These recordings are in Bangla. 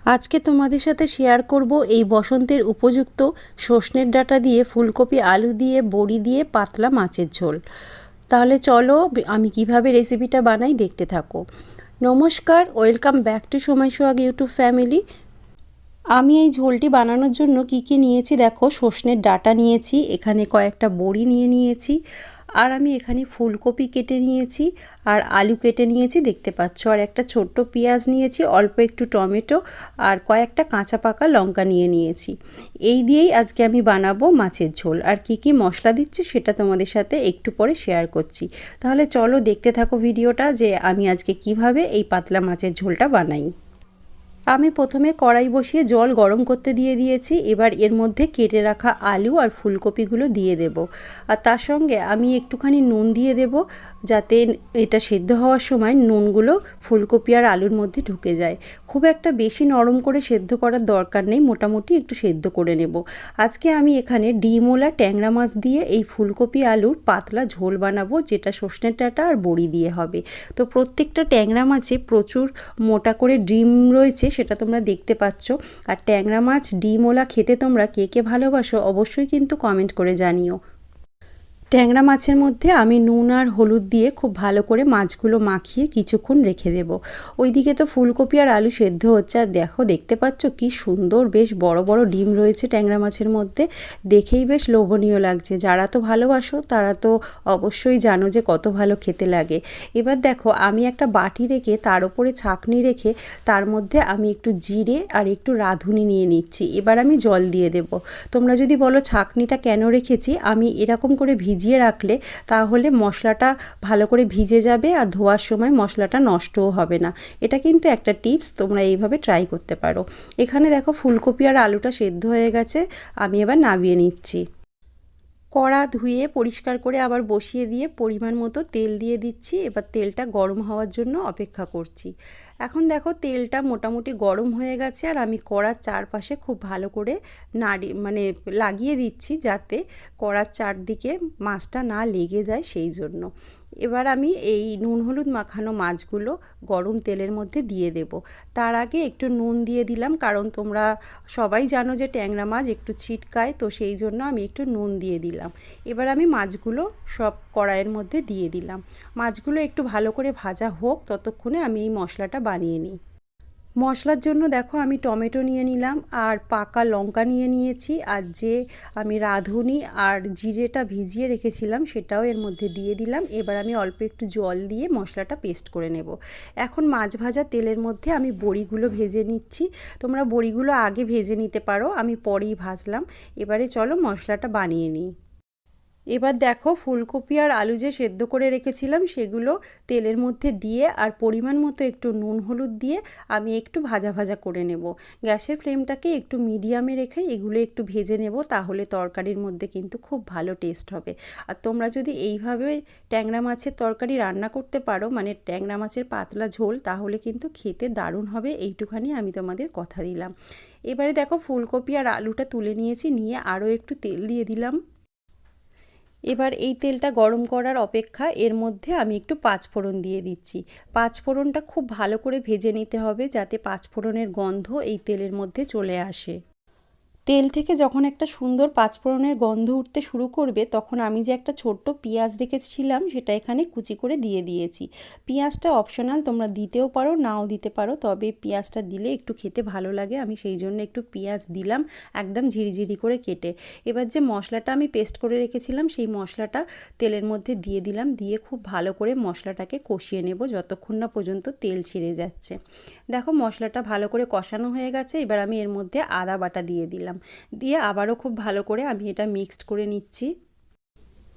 আজকে তোমাদের সাথে শেয়ার করব এই বসন্তের উপযুক্ত সজনের ডাঁটা দিয়ে ফুলকপি আলু দিয়ে বড়ি দিয়ে পাতলা মাছের ঝোল। তাহলে চলো আমি কিভাবে রেসিপিটা বানাই দেখতে থাকো। নমস্কার, ওয়েলকাম ব্যাক টু সময় সোহাগ ইউটিউব ফ্যামিলি। আমি এই ঝোলটি বানানোর জন্য কি নিয়েছি দেখো। সজনের ডাঁটা নিয়েছি, এখানে কয়েকটা বড়ি নিয়েছি, আর আমি এখানে ফুলকপি কেটে নিয়েছি আর আলু কেটে নিয়েছি দেখতে পাচ্ছ, আর একটা ছোট্ট পেঁয়াজ নিয়েছি, অল্প একটু টমেটো আর কয়েকটা কাঁচা পাকা লঙ্কা নিয়েছি। এই দিয়েই আজকে আমি বানাবো মাছের ঝোল। আর কি মশলা দিচ্ছি সেটা তোমাদের সাথে একটু পরে শেয়ার করছি। তাহলে চলো দেখতে থাকো ভিডিওটা যে আমি আজকে কিভাবে এই পাতলা মাছের ঝোলটা বানাই। আমি প্রথমে কড়াই বসিয়ে জল গরম করতে দিয়েছি। এবার এর মধ্যে কেটে রাখা আলু আর ফুলকপিগুলো দিয়ে দেব, আর তার সঙ্গে আমি একটুখানি নুন দিয়ে দেব, যাতে এটা সেদ্ধ হওয়ার সময় নুনগুলো ফুলকপি আর আলুর মধ্যে ঢুকে যায়। খুব একটা বেশি নরম করে সেদ্ধ করার দরকার নেই, মোটামুটি একটু সেদ্ধ করে নেব। আজকে আমি এখানে ডিমওলা ট্যাংরা মাছ দিয়ে এই ফুলকপি আলুর পাতলা ঝোল বানাবো, যেটা সজনের ডাঁটা আর বড়ি দিয়ে হবে। তো প্রত্যেকটা ট্যাংরা মাছে প্রচুর মোটা করে ডিম রয়েছে, সেটা তোমরা দেখতে পাচ্ছ। আর ট্যাংরা মাছ ডিমওলা খেতে তোমরা কে ভালোবাসো অবশ্যই কিন্তু কমেন্ট করে জানিও। ট্যাংরা মাছের মধ্যে আমি নুন আর হলুদ দিয়ে খুব ভালো করে মাছগুলো মাখিয়ে কিছুক্ষণ রেখে দেব। ওইদিকে তো ফুলকপি আর আলু সেদ্ধ হচ্ছে, আর দেখতে পাচ্ছ কি সুন্দর বেশ বড় বড় ডিম রয়েছে ট্যাংরা মাছের মধ্যে, দেখেই বেশ লোভনীয় লাগছে। যারা তো ভালোবাসো তারা তো অবশ্যই জানো যে কত ভালো খেতে লাগে। এবার দেখো আমি একটা বাটি রেখে তার উপরে ছাঁকনি রেখে তার মধ্যে আমি একটু জিরে আর একটু রাঁধুনি নিয়ে নিচ্ছি। এবার আমি জল দিয়ে দেব। তোমরা যদি বলো ছাঁকনিটা কেন রেখেছি, আমি এরকম করে ভিজিয়ে রাখলে তাহলে মশলাটা ভালো করে ভিজে যাবে আর ধোয়ার সময় মশলাটা নষ্টও হবে না। এটা কিন্তু একটা টিপস, তোমরা এইভাবে ট্রাই করতে পারো। এখানে দেখো ফুলকপি আর আলুটা সেদ্ধ হয়ে গেছে, আমি এবার নামিয়ে নিচ্ছি। কড়া ধুয়ে পরিষ্কার করে আবার বসিয়ে দিয়ে পরিমাণ মতো তেল দিয়ে দিচ্ছি। এবার তেলটা গরম হওয়ার জন্য অপেক্ষা করছি। এখন দেখো তেলটা মোটামুটি গরম হয়ে গেছে, আর আমি কড়ার চারপাশে খুব ভালো করে লাগিয়ে দিচ্ছি, যাতে কড়ার চারদিকে মাছটা না লেগে যায় সেই জন্য। এবার আমি এই নুন হলুদ মাখানো মাছগুলো গরম তেলের মধ্যে দিয়ে দেব। তার আগে একটু নুন দিয়ে দিলাম, কারণ তোমরা সবাই জানো যে ট্যাংরা মাছ একটু ছিটকায়, তো সেই জন্য আমি একটু নুন দিয়ে দিলাম। এবার আমি মাছগুলো সব কড়াইয়ের মধ্যে দিয়ে দিলাম। মাছগুলো একটু ভালো করে ভাজা হোক, ততক্ষণে আমি এই মশলাটা বানিয়ে নিই। মশলার জন্য দেখো আমি টমেটো নিয়ে নিলাম আর পাকা লঙ্কা নিয়েছি, আর যে আমি রাঁধুনি আর জিরেটা ভিজিয়ে রেখেছিলাম সেটাও এর মধ্যে দিয়ে দিলাম। এবার আমি অল্প একটু জল দিয়ে মশলাটা পেস্ট করে নেব। এখন মাছ ভাজা তেলের মধ্যে আমি বড়িগুলো ভেজে নিচ্ছি। তোমরা বড়িগুলো আগে ভেজে নিতে পারো, আমি পরেই ভাজলাম। এবারে চলো মশলাটা বানিয়ে নিই। এবার দেখো ফুলকপি আর আলু যে সেদ্ধ করে রেখেছিলাম সেগুলো তেলের মধ্যে দিয়ে আর পরিমাণ মতো একটু নুন হলুদ দিয়ে আমি একটু ভাজা করে নেব। গ্যাসের ফ্লেমটাকে একটু মিডিয়ামে রেখে এগুলো একটু ভেজে নেব, তাহলে তরকারির মধ্যে কিন্তু খুব ভালো টেস্ট হবে। আর তোমরা যদি এইভাবে ট্যাংরা মাছের তরকারি রান্না করতে পারো, মানে ট্যাংরা মাছের পাতলা ঝোল, তাহলে কিন্তু খেতে দারুণ হবে। এইটুখানি আমি তোমাদের কথা দিলাম। এবারে দেখো ফুলকপি আর আলুটা তুলে নিয়েছি, নিয়ে আরও একটু তেল দিয়ে দিলাম। এবার এই তেলটা গরম করার অপেক্ষা, এর মধ্যে আমি একটু পাঁচফোড়ন দিয়ে দিচ্ছি। পাঁচফোড়নটা খুব ভালো করে ভেজে নিতে হবে, যাতে পাঁচফোড়নের গন্ধ এই তেলের মধ্যে চলে আসে। তেল থেকে যখন একটা সুন্দর পাঁচফোড়নের গন্ধ উঠতে শুরু করবে, তখন আমি যে একটা ছোট্ট পেঁয়াজ রেখেছিলাম সেটা এখানে কুচি করে দিয়ে দিয়েছি। পেঁয়াজটা অপশনাল, তোমরা দিতেও পারো নাও দিতে পারো, তবে পেঁয়াজটা দিলে একটু খেতে ভালো লাগে, আমি সেই জন্য একটু পেঁয়াজ দিলাম একদম ঝিরিঝিরি করে কেটে। এবার যে মশলাটা আমি পেস্ট করে রেখেছিলাম সেই মশলাটা তেলের মধ্যে দিয়ে দিলাম, দিয়ে খুব ভালো করে মশলাটাকে কষিয়ে নেব যতক্ষণ না পর্যন্ত তেল ছেড়ে যাচ্ছে। দেখো মশলাটা ভালো করে কষানো হয়ে গেছে। এবার আমি এর মধ্যে আদা বাটা দিয়ে দিলাম, দিয়ে আবারও খুব ভালো করে আমি এটা মিক্সড করে নিচ্ছি।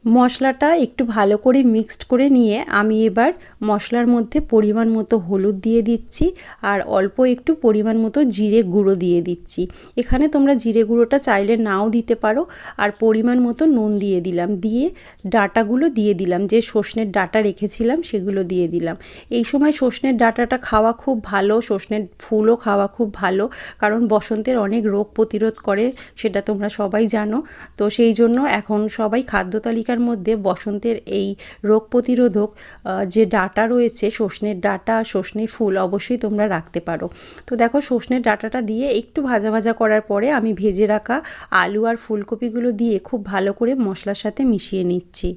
মশলাটা একটু ভালো করে মিক্সড করে নিয়ে আমি এবার মশলার মধ্যে পরিমাণ মতো হলুদ দিয়ে দিচ্ছি, আর অল্প একটু পরিমাণ মতো জিরে গুঁড়ো দিয়ে দিচ্ছি। এখানে তোমরা জিরে গুঁড়োটা চাইলে নাও দিতে পারো। আর পরিমাণ মতো নুন দিয়ে দিলাম, দিয়ে ডাঁটাগুলো দিয়ে দিলাম, যে সজনের ডাঁটা রেখেছিলাম সেগুলো দিয়ে দিলাম। এই সময় সজনের ডাঁটাটা খাওয়া খুব ভালো, সজনের ফুলও খাওয়া খুব ভালো, কারণ বসন্তের অনেক রোগ প্রতিরোধ করে, সেটা তোমরা সবাই জানো। তো সেই জন্য এখন সবাই খাদ্য তালিকা পুষ্টিকার মধ্যে বসন্তের এই রোগ প্রতিরোধক যে ডাঁটা রয়েছে, সজনের ডাঁটা, সজনের ফুল অবশ্যই তোমরা রাখতে পারো। তো দেখো সজনের ডাঁটাটা দিয়ে একটু ভাজা ভাজা করার পরে আমি ভেজে রাখা আলু আর ফুলকপিগুলো দিয়ে খুব ভালো করে মশলার সাথে মিশিয়ে নিচ্ছি।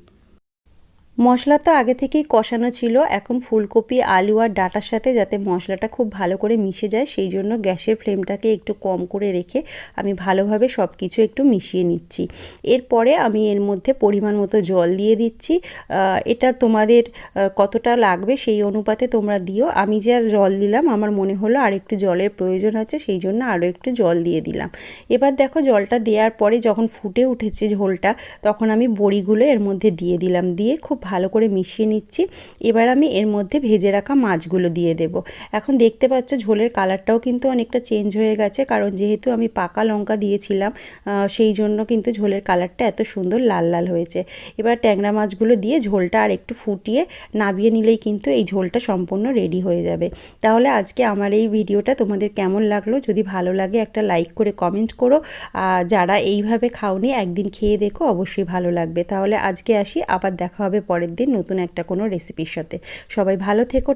মশলা তো আগে থেকেই কষানো ছিল, এখন ফুলকপি, আলু আর ডাঁটার সাথে যাতে মশলাটা খুব ভালো করে মিশে যায় সেই জন্য গ্যাসের ফ্লেমটাকে একটু কম করে রেখে আমি ভালোভাবে সব কিছু একটু মিশিয়ে নিচ্ছি। এরপরে আমি এর মধ্যে পরিমাণ মতো জল দিয়ে দিচ্ছি। এটা তোমাদের কতটা লাগবে সেই অনুপাতে তোমরা দিও। আমি যা জল দিলাম আমার মনে হলো আর একটু জলের প্রয়োজন আছে, সেই জন্য আরও একটু জল দিয়ে দিলাম। এবার দেখো জলটা দেওয়ার পরে যখন ফুটে উঠেছে ঝোলটা, তখন আমি বড়িগুলো এর মধ্যে দিয়ে দিলাম, দিয়ে খুব ভালো করে মিশিয়ে নিচ্ছি। এবার আমি এর মধ্যে ভেজে রাখা মাছগুলো দিয়ে দেব। এখন দেখতে পাচ্ছ ঝোলের কালারটাও কিন্তু অনেকটা চেঞ্জ হয়ে গেছে, কারণ যেহেতু আমি পাকা লঙ্কা দিয়েছিলাম সেই জন্য কিন্তু ঝোলের কালারটা এত সুন্দর লাল লাল হয়েছে। এবার ট্যাংরা মাছগুলো দিয়ে ঝোলটা আর একটু ফুটিয়ে নামিয়ে নিলেই কিন্তু এই ঝোলটা সম্পূর্ণ রেডি হয়ে যাবে। তাহলে আজকে আমার এই ভিডিওটা তোমাদের কেমন লাগলো? যদি ভালো লাগে একটা লাইক করে কমেন্ট করো। যারা এইভাবে খাওনি একদিন খেয়ে দেখো, অবশ্যই ভালো লাগবে। তাহলে আজকে আসি, আবার দেখা হবে পরের দিন নতুন একটা কোনো রেসিপির সাথে। সবাই ভালো থেকো।